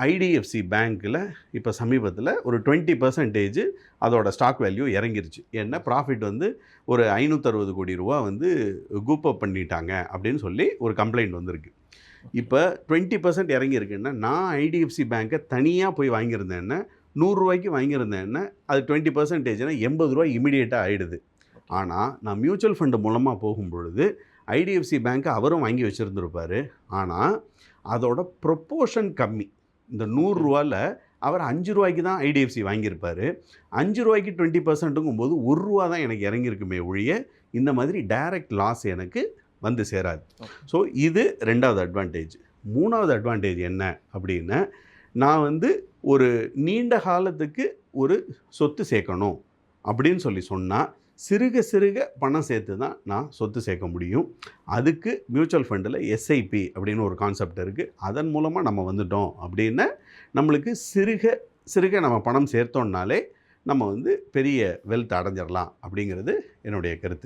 IDFC பேங்க்கில் இப்போ சமீபத்தில் ஒரு 20% அதோட ஸ்டாக் வேல்யூ இறங்கிருச்சு. ஏன்னா ப்ராஃபிட் வந்து ஒரு 560 கோடி ரூபா வந்து கூப்பப் பண்ணிட்டாங்க அப்படின்னு சொல்லி ஒரு கம்ப்ளைண்ட் வந்திருக்கு. இப்போ 20% இறங்கியிருக்குன்னா, நான் ஐடிஎஃப்சி பேங்க்கை தனியாக போய் வாங்கியிருந்தேன்னா ₹100 வாங்கியிருந்தேன்னா அது 20%னா ₹80 இமிடியேட்டாக ஆகிடுது. ஆனால் நான் மியூச்சுவல் ஃபண்டு மூலமாக போகும்பொழுது ஐடிஎஃப்சி பேங்க்கை அவரும் வாங்கி வச்சுருந்துருப்பார். ஆனால் அதோட ப்ரொப்போர்ஷன் கம்மி. இந்த ₹100ல் அவர் ₹5 தான் ஐடிஎஃப்சி வாங்கியிருப்பார். ₹5 20%ங்கும்போது ₹1 தான் எனக்கு இறங்கியிருக்குமே ஒழிய இந்த மாதிரி டைரக்ட் லாஸ் எனக்கு வந்து சேராது. ஸோ இது 2வது அட்வான்டேஜ். 3வது அட்வான்டேஜ் என்ன அப்படின்னா, நான் வந்து ஒரு நீண்ட காலத்துக்கு ஒரு சொத்து சேர்க்கணும் அப்படின்னு சொல்லி சொன்னால் சிறுக சிறுக பணம் சேர்த்து தான் நான் சொத்து சேர்க்க முடியும். அதுக்கு மியூச்சுவல் ஃபண்டில் எஸ்ஐபி அப்படின்னு ஒரு கான்செப்ட் இருக்குது. அதன் மூலமாக நம்ம வந்துட்டோம் அப்படின்னா நம்மளுக்கு சிறுக சிறுக நம்ம பணம் சேர்த்தோம்னாலே நம்ம வந்து பெரிய வெல்த் அடைஞ்சிடலாம் அப்படிங்கிறது என்னுடைய கருத்து.